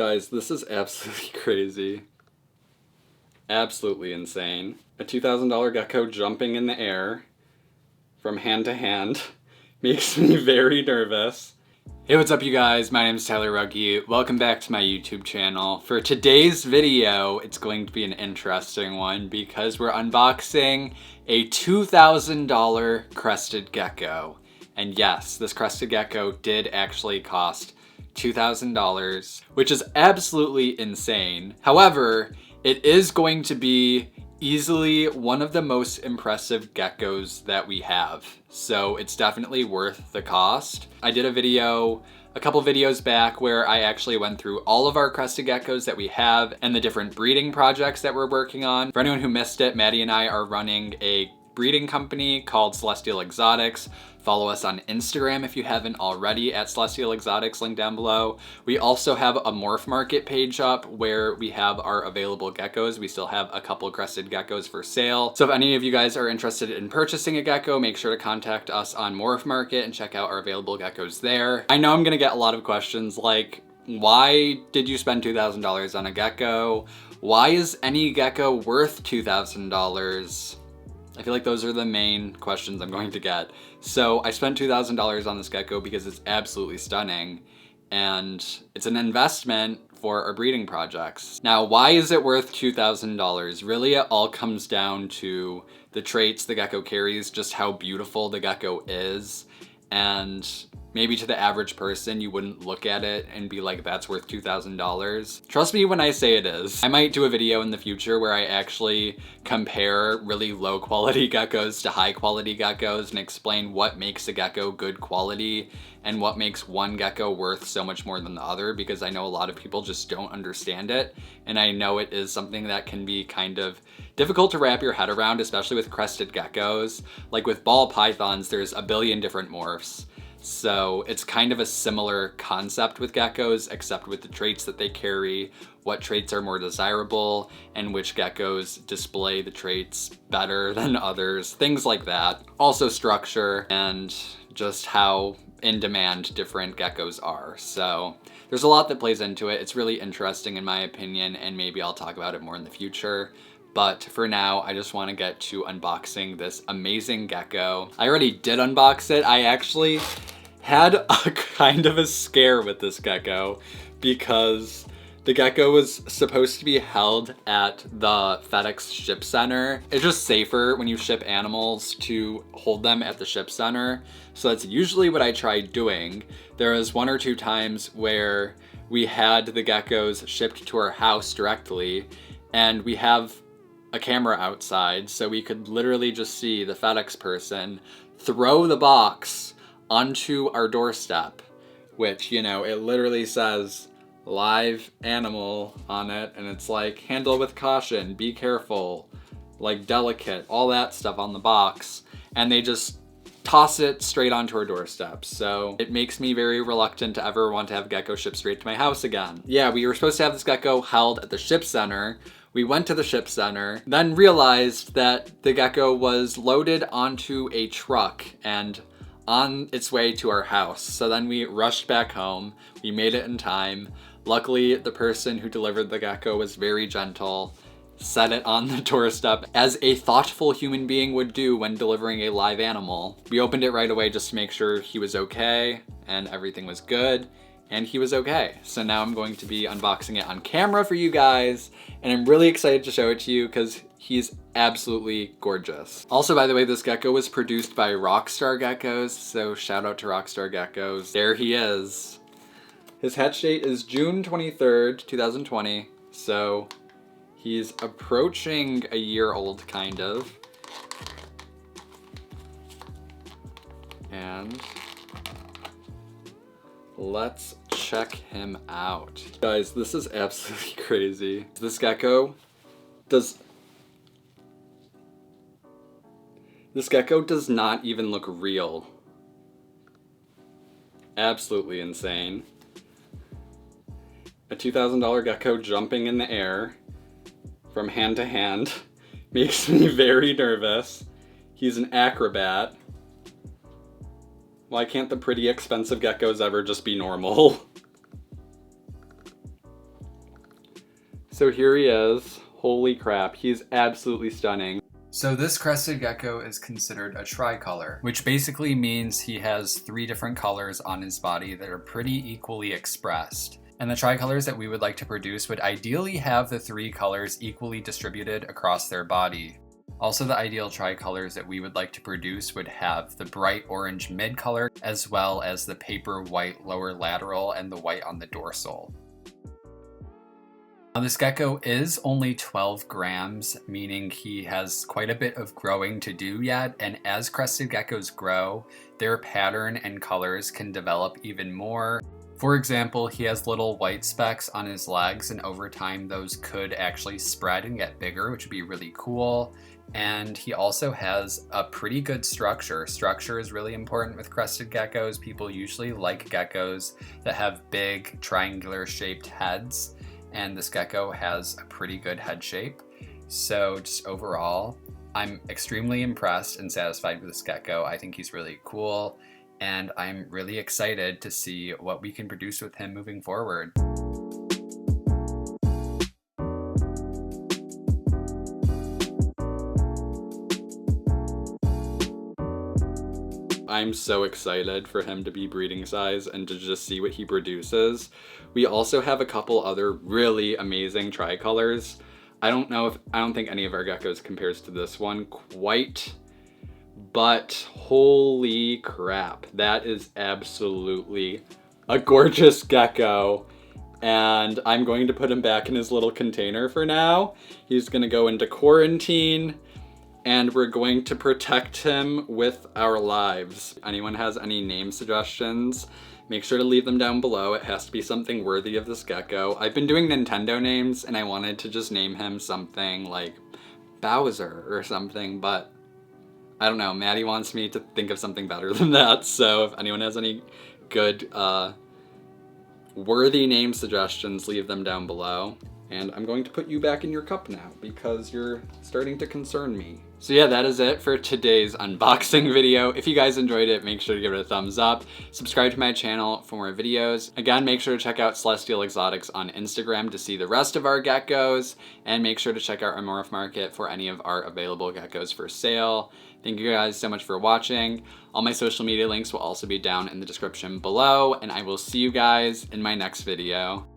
Guys, this is absolutely crazy. Absolutely insane. A $2,000 gecko jumping in the air from hand to hand makes me very nervous. Hey, what's up you guys? My name is Tyler Rugge. Welcome back to my YouTube channel. For today's video, it's going to be an interesting one because we're unboxing a $2,000 Crested Gecko. And yes, this Crested Gecko did actually cost $2,000, which is absolutely insane. However, it is going to be easily one of the most impressive geckos that we have. So it's definitely worth the cost. I did a video a couple videos back where I actually went through all of our Crested Geckos that we have and the different breeding projects that we're working on. For anyone who missed it, Maddie and I are running a breeding company called Celestial Exotics. Follow us on Instagram if you haven't already at Celestial Exotics, link down below. We also have a Morph Market page up where we have our available geckos. We still have a couple Crested Geckos for sale. So if any of you guys are interested in purchasing a gecko, make sure to contact us on Morph Market and check out our available geckos there. I know I'm gonna get a lot of questions like, why did you spend $2,000 on a gecko? Why is any gecko worth $2,000? I feel like those are the main questions I'm going to get. So I spent $2,000 on this gecko because it's absolutely stunning and it's an investment for our breeding projects. Now, why is it worth $2,000? Really, it all comes down to the traits the gecko carries, just how beautiful the gecko is, and maybe to the average person, you wouldn't look at it and be like, that's worth $2,000. Trust me when I say it is. I might do a video in the future where I actually compare really low quality geckos to high quality geckos and explain what makes a gecko good quality and what makes one gecko worth so much more than the other, because I know a lot of people just don't understand it. And I know it is something that can be kind of difficult to wrap your head around, especially with crested geckos. Like with ball pythons, there's a billion different morphs. So it's kind of a similar concept with geckos, except with the traits that they carry, what traits are more desirable, and which geckos display the traits better than others, things like that. Also structure and just how in demand different geckos are. So there's a lot that plays into it. It's really interesting in my opinion, and maybe I'll talk about it more in the future. But for now, I just want to get to unboxing this amazing gecko. I already did unbox it. I actually had a kind of a scare with this gecko because the gecko was supposed to be held at the FedEx ship center. It's just safer when you ship animals to hold them at the ship center. So that's usually what I tried doing. There was one or two times where we had the geckos shipped to our house directly, and we have a camera outside, so we could literally just see the FedEx person throw the box onto our doorstep, which, you know, it literally says live animal on it, and it's like, handle with caution, be careful, like delicate, all that stuff on the box, and they just toss it straight onto our doorstep. So it makes me very reluctant to ever want to have gecko shipped straight to my house again. Yeah, we were supposed to have this gecko held at the ship center. We went to the ship center, then realized that the gecko was loaded onto a truck and on its way to our house. So then we rushed back home. We made it in time. Luckily, the person who delivered the gecko was very gentle, set it on the doorstep as a thoughtful human being would do when delivering a live animal. We opened it right away just to make sure he was okay and everything was good. And he was okay. So now I'm going to be unboxing it on camera for you guys, and I'm really excited to show it to you because he's absolutely gorgeous. Also, by the way, this gecko was produced by Rockstar Geckos, so shout out to Rockstar Geckos. There he is. His hatch date is June 23rd, 2020, so he's approaching a year old, kind of. And let's check him out. Guys, this is absolutely crazy. This gecko does not even look real. Absolutely insane. A $2,000 gecko jumping in the air from hand to hand makes me very nervous. He's an acrobat. Why can't the pretty expensive geckos ever just be normal? So here he is. Holy crap, he's absolutely stunning. So this crested gecko is considered a tricolor, which basically means he has 3 different colors on his body that are pretty equally expressed. And the tricolors that we would like to produce would ideally have the 3 colors equally distributed across their body. Also, the ideal tricolors that we would like to produce would have the bright orange mid color, as well as the paper white lower lateral and the white on the dorsal. Now, this gecko is only 12 grams, meaning he has quite a bit of growing to do yet, and as crested geckos grow, their pattern and colors can develop even more. For example, he has little white specks on his legs, and over time those could actually spread and get bigger, which would be really cool. And he also has a pretty good structure. Structure is really important with crested geckos. People usually like geckos that have big triangular shaped heads, and this gecko has a pretty good head shape. So just overall, I'm extremely impressed and satisfied with this gecko. I think he's really cool, and I'm really excited to see what we can produce with him moving forward. I'm so excited for him to be breeding size and to just see what he produces. We also have a couple other really amazing tricolors. I don't think any of our geckos compares to this one quite, but holy crap, that is absolutely a gorgeous gecko. And I'm going to put him back in his little container for now. He's gonna go into quarantine, and we're going to protect him with our lives. If anyone has any name suggestions, make sure to leave them down below. It has to be something worthy of this gecko. I've been doing Nintendo names, and I wanted to just name him something like Bowser or something, but I don't know, Maddie wants me to think of something better than that. So if anyone has any good worthy name suggestions, leave them down below. And I'm going to put you back in your cup now because you're starting to concern me. So yeah, that is it for today's unboxing video. If you guys enjoyed it, make sure to give it a thumbs up. Subscribe to my channel for more videos. Again, make sure to check out Celestial Exotics on Instagram to see the rest of our geckos. And make sure to check out our Morph Market for any of our available geckos for sale. Thank you guys so much for watching. All my social media links will also be down in the description below. And I will see you guys in my next video.